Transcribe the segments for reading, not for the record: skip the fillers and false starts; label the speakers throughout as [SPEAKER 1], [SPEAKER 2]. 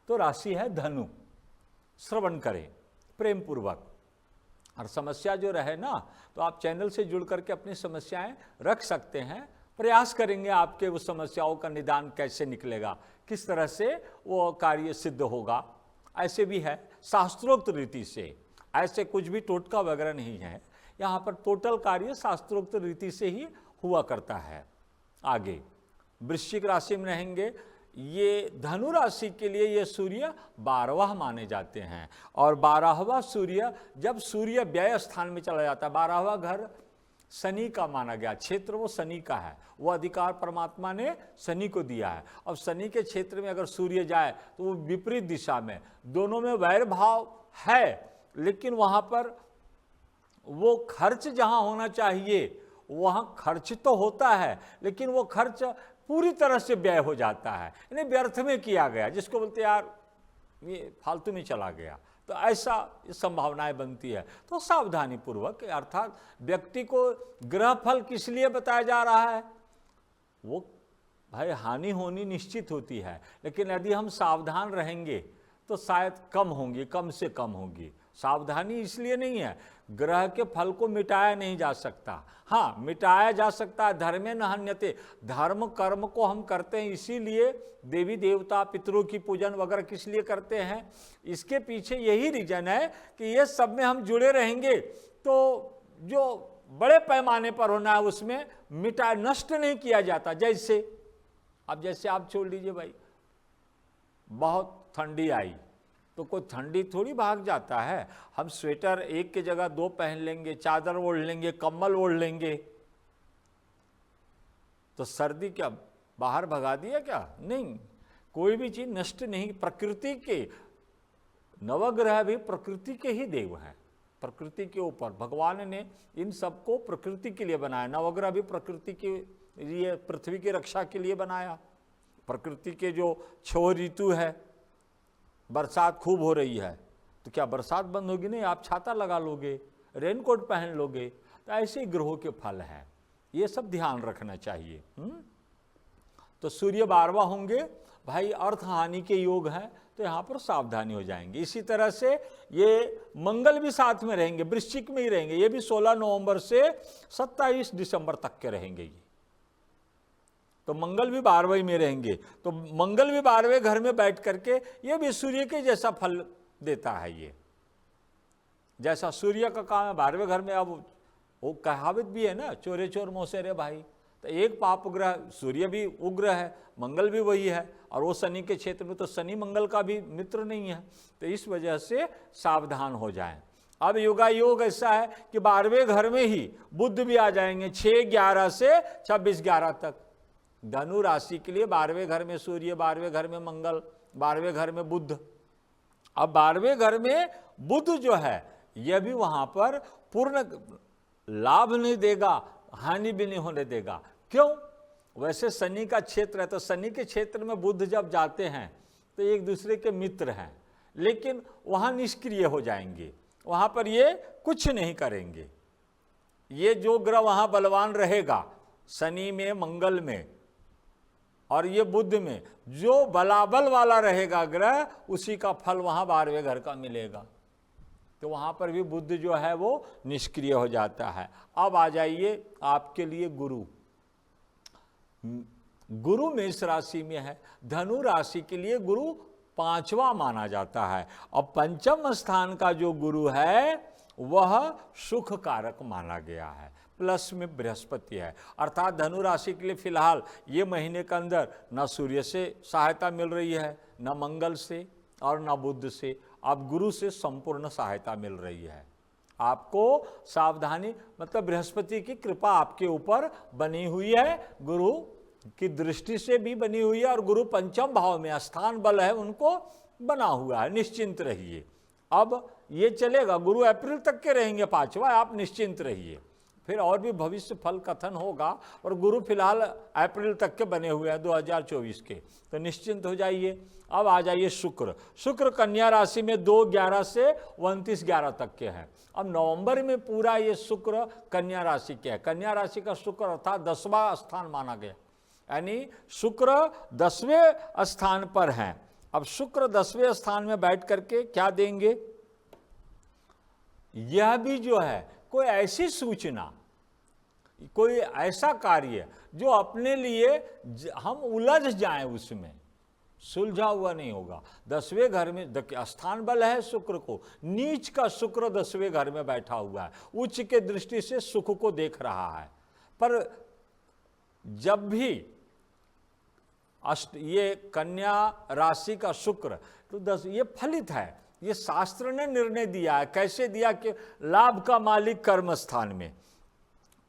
[SPEAKER 1] तो राशि है धनु। श्रवण करें प्रेम पूर्वक। और समस्या जो रहे ना, तो आप चैनल से जुड़ करके अपनी समस्याएं रख सकते हैं। प्रयास करेंगे आपके उस समस्याओं का निदान कैसे निकलेगा, किस तरह से वो कार्य सिद्ध होगा। ऐसे भी है शास्त्रोक्त रीति से, ऐसे कुछ भी टोटका वगैरह नहीं है। यहाँ पर टोटल कार्य शास्त्रोक्त रीति से ही हुआ करता है। आगे वृश्चिक राशि में रहेंगे। ये धनु राशि के लिए ये सूर्य 12वां माने जाते हैं। और 12वां सूर्य, जब सूर्य व्यय स्थान में चला जाता है, 12वां घर शनि का माना गया, क्षेत्र वो शनि का है, वो अधिकार परमात्मा ने शनि को दिया है। अब शनि के क्षेत्र में अगर सूर्य जाए तो वो विपरीत दिशा में, दोनों में वैर भाव है, लेकिन वहाँ पर वो खर्च जहाँ होना चाहिए वहाँ खर्च तो होता है, लेकिन वो खर्च पूरी तरह से व्यय हो जाता है, यानी व्यर्थ में किया गया, जिसको बोलते यार ये फालतू में चला गया। तो ऐसा संभावनाएं बनती है। तो सावधानी पूर्वक, अर्थात व्यक्ति को ग्रह फल किस लिए बताया जा रहा है, वो भाई हानि होनी निश्चित होती है, लेकिन यदि हम सावधान रहेंगे तो शायद कम होंगी, कम से कम होगी। सावधानी इसलिए नहीं है, ग्रह के फल को मिटाया नहीं जा सकता। हाँ, मिटाया जा सकता है, धर्मे न हन्यते, धर्म कर्म को हम करते हैं इसीलिए, देवी देवता पितरों की पूजन वगैरह किस लिए करते हैं, इसके पीछे यही रीजन है कि ये सब में हम जुड़े रहेंगे तो जो बड़े पैमाने पर होना है उसमें मिटा नष्ट नहीं किया जाता। जैसे अब जैसे आप छोड़ लीजिए भाई, बहुत ठंडी आई तो कोई ठंडी थोड़ी भाग जाता है। हम स्वेटर एक की जगह 2 पहन लेंगे, चादर ओढ़ लेंगे, कंबल ओढ़ लेंगे, तो सर्दी क्या बाहर भगा दिया क्या? नहीं, कोई भी चीज नष्ट नहीं। प्रकृति के नवग्रह भी प्रकृति के ही देव हैं, प्रकृति के ऊपर भगवान ने इन सबको प्रकृति के लिए बनाया। नवग्रह भी प्रकृति के लिए, पृथ्वी की रक्षा के लिए बनाया। प्रकृति के जो 6 ऋतु है, बरसात खूब हो रही है तो क्या बरसात बंद होगी? नहीं, आप छाता लगा लोगे, रेनकोट पहन लोगे। तो ऐसे ही ग्रहों के फल हैं, ये सब ध्यान रखना चाहिए। तो सूर्य 12वां होंगे भाई, अर्थ हानि के योग हैं, तो यहाँ पर सावधानी हो जाएंगे। इसी तरह से ये मंगल भी साथ में रहेंगे, वृश्चिक में ही रहेंगे। ये भी 16 नवंबर से 27 दिसंबर तक के रहेंगे ये। तो मंगल भी 12वें में रहेंगे। तो मंगल भी 12वें घर में बैठ करके ये भी सूर्य के जैसा फल देता है। ये जैसा सूर्य का काम है 12वें घर में, अब वो कहावत भी है ना, चोरे चोर मौसेरे भाई। तो एक पाप ग्रह सूर्य भी उग्र है, मंगल भी वही है, और वो शनि के क्षेत्र में, तो शनि मंगल का भी मित्र नहीं है। तो इस वजह से सावधान हो जाएं। अब योगायोग ऐसा है कि 12वें घर में ही बुध भी आ जाएंगे, 6/11 से 26/11 तक। धनु राशि के लिए 12वें घर में सूर्य, 12वें घर में मंगल, 12वें घर में बुध। अब 12वें घर में बुध जो है यह भी वहां पर पूर्ण लाभ नहीं देगा, हानि भी नहीं होने देगा। क्यों? वैसे शनि का क्षेत्र है, तो शनि के क्षेत्र में बुध जब जाते हैं तो एक दूसरे के मित्र हैं, लेकिन वहां निष्क्रिय हो जाएंगे, वहां पर ये कुछ नहीं करेंगे। ये जो ग्रह वहां बलवान रहेगा, शनि में, मंगल में और ये बुध में, जो बलाबल वाला रहेगा ग्रह, उसी का फल वहां 12वें घर का मिलेगा। तो वहां पर भी बुध जो है वो निष्क्रिय हो जाता है। अब आ जाइए आपके लिए गुरु। गुरु मेष राशि में है। धनु राशि के लिए गुरु 5वां माना जाता है। और पंचम स्थान का जो गुरु है वह सुख कारक माना गया है, प्लस में बृहस्पति है। अर्थात धनु राशि के लिए फिलहाल ये महीने के अंदर न सूर्य से सहायता मिल रही है, न मंगल से और न बुध से। अब गुरु से संपूर्ण सहायता मिल रही है। आपको सावधानी, मतलब बृहस्पति की कृपा आपके ऊपर बनी हुई है, गुरु की दृष्टि से भी बनी हुई है, और गुरु पंचम भाव में स्थान बल है उनको बना हुआ है। निश्चिंत रहिए। अब ये चलेगा, गुरु अप्रैल तक के रहेंगे 5वां, आप निश्चिंत रहिए। फिर और भी भविष्य फल कथन होगा, और गुरु फिलहाल अप्रैल तक के बने हुए हैं 2024 के, तो निश्चिंत हो जाइए। अब आ जाइए शुक्र। शुक्र कन्या राशि में 2/11 से 29/11 तक के हैं। अब नवंबर में पूरा ये शुक्र कन्या राशि के है। कन्या राशि का शुक्र अर्थात 10वां स्थान माना गया, यानी शुक्र 10वें स्थान पर हैं। अब शुक्र 10वें स्थान में बैठ करके क्या देंगे? यह भी जो है कोई ऐसी सूचना, कोई ऐसा कार्य जो अपने लिए हम उलझ जाएं, उसमें सुलझा हुआ नहीं होगा। 10वें घर में स्थान बल है शुक्र को, नीच का शुक्र 10वें घर में बैठा हुआ है, उच्च के दृष्टि से सुख को देख रहा है। पर जब भी ये कन्या राशि का शुक्र तो ये फलित है, ये शास्त्र ने निर्णय दिया है। कैसे दिया? कि लाभ का मालिक कर्म स्थान में,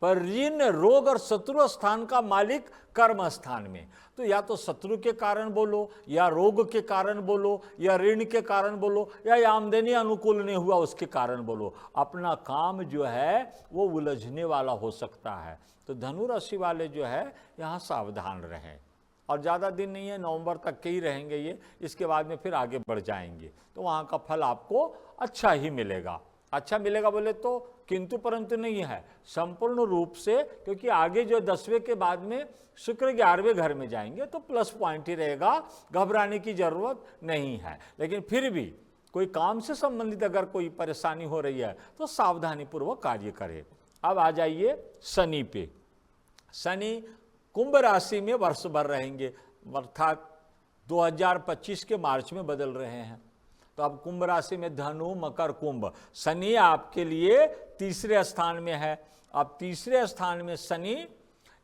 [SPEAKER 1] पर ऋण रोग और शत्रु स्थान का मालिक कर्म स्थान में। तो या तो शत्रु के कारण बोलो, या रोग के कारण बोलो, या ऋण के कारण बोलो, या आमदनी अनुकूल नहीं हुआ उसके कारण बोलो, अपना काम जो है वो उलझने वाला हो सकता है। तो धनु राशि वाले जो है यहाँ सावधान रहें। और ज़्यादा दिन नहीं है, नवंबर तक के ही रहेंगे ये, इसके बाद में फिर आगे बढ़ जाएंगे, तो वहाँ का फल आपको अच्छा ही मिलेगा। अच्छा मिलेगा बोले तो किंतु परंतु नहीं है संपूर्ण रूप से, क्योंकि आगे जो 10वें के बाद में शुक्र 11वें घर में जाएंगे तो प्लस पॉइंट ही रहेगा, घबराने की जरूरत नहीं है। लेकिन फिर भी कोई काम से संबंधित अगर कोई परेशानी हो रही है तो सावधानी पूर्वक कार्य करें। अब आ जाइए शनि पे। शनि कुंभ राशि में वर्ष भर रहेंगे, अर्थात 2025 के मार्च में बदल रहे हैं। तो अब कुंभ राशि में धनु मकर कुंभ, शनि आपके लिए तीसरे स्थान में है। अब तीसरे स्थान में शनि,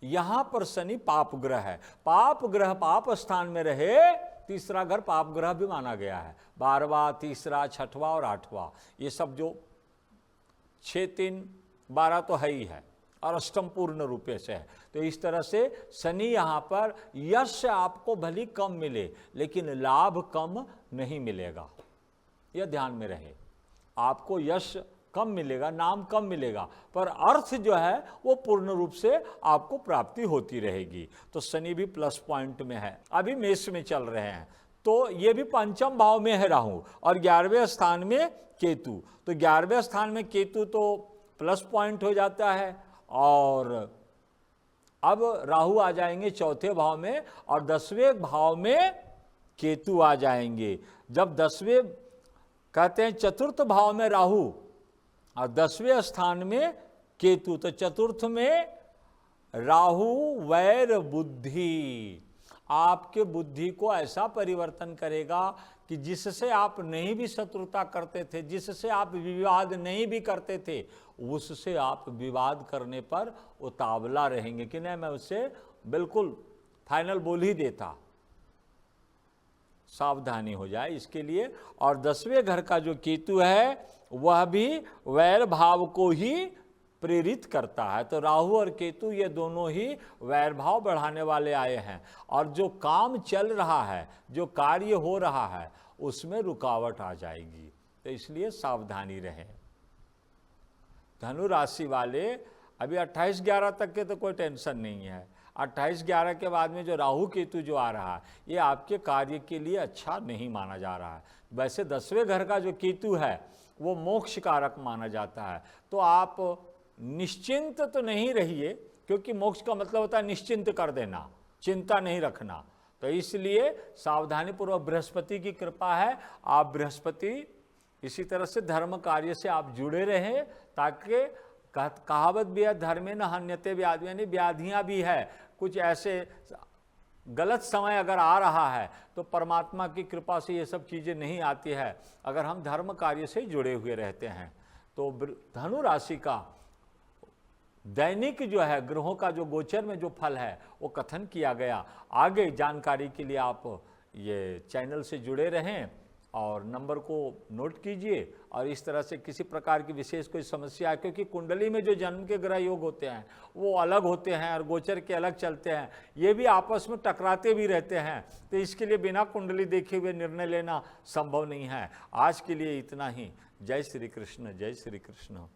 [SPEAKER 1] यहां पर शनि पाप ग्रह है। पाप ग्रह पाप स्थान में रहे, तीसरा घर पाप ग्रह भी माना गया है। 12वां, तीसरा, 6वां और 8वां, ये सब जो 6, 3, 12 तो है ही है, और अष्टम पूर्ण रूपे से है। तो इस तरह से शनि यहाँ पर यश आपको भली कम मिले, लेकिन लाभ कम नहीं मिलेगा, यह ध्यान में रहे। आपको यश कम मिलेगा, नाम कम मिलेगा, पर अर्थ जो है वो पूर्ण रूप से आपको प्राप्ति होती रहेगी। तो शनि भी प्लस पॉइंट में है। अभी मेष में चल रहे हैं, तो ये भी पंचम भाव में है राहु, और 11वें स्थान में केतु। तो 11वें स्थान में केतु तो प्लस पॉइंट हो जाता है, और अब राहु आ जाएंगे चौथे भाव में, और 10वें भाव में केतु आ जाएंगे। जब 10वें कहते हैं चतुर्थ भाव में राहु और 10वें स्थान में केतु, तो चतुर्थ में राहु वैर बुद्धि आपके बुद्धि को ऐसा परिवर्तन करेगा कि जिससे आप नहीं भी शत्रुता करते थे, जिससे आप विवाद नहीं भी करते थे, उससे आप विवाद करने पर उतावला रहेंगे कि नहीं, मैं उससे बिल्कुल फाइनल बोल ही देता। सावधानी हो जाए इसके लिए। और 10वें घर का जो केतु है वह भी वैर भाव को ही प्रेरित करता है। तो राहु और केतु ये दोनों ही वैर भाव बढ़ाने वाले आए हैं, और जो काम चल रहा है, जो कार्य हो रहा है, उसमें रुकावट आ जाएगी। तो इसलिए सावधानी रहें। धनु राशि वाले अभी 28/11 तक के तो कोई टेंशन नहीं है। 28/11 के बाद में जो राहु केतु जो आ रहा है, ये आपके कार्य के लिए अच्छा नहीं माना जा रहा है। वैसे 10वें घर का जो केतु है वो मोक्ष कारक माना जाता है। तो आप निश्चिंत तो नहीं रहिए, क्योंकि मोक्ष का मतलब होता है निश्चिंत कर देना, चिंता नहीं रखना। तो इसलिए सावधानी पूर्वक, बृहस्पति की कृपा है, आप बृहस्पति इसी तरह से धर्म कार्य से आप जुड़े रहें, ताकि कहावत भी है, धर्मे न हन्यते व्याधि, यानी व्याधियाँ भी है। कुछ ऐसे गलत समय अगर आ रहा है तो परमात्मा की कृपा से ये सब चीज़ें नहीं आती है, अगर हम धर्म कार्य से जुड़े हुए रहते हैं। तो धनु राशि का दैनिक जो है ग्रहों का जो गोचर में जो फल है वो कथन किया गया। आगे जानकारी के लिए आप ये चैनल से जुड़े रहें और नंबर को नोट कीजिए। और इस तरह से किसी प्रकार की विशेष कोई समस्या है, क्योंकि कुंडली में जो जन्म के ग्रह योग होते हैं वो अलग होते हैं और गोचर के अलग चलते हैं, ये भी आपस में टकराते भी रहते हैं। तो इसके लिए बिना कुंडली देखे हुए निर्णय लेना संभव नहीं है। आज के लिए इतना ही। जय श्री कृष्ण, जय श्री कृष्ण।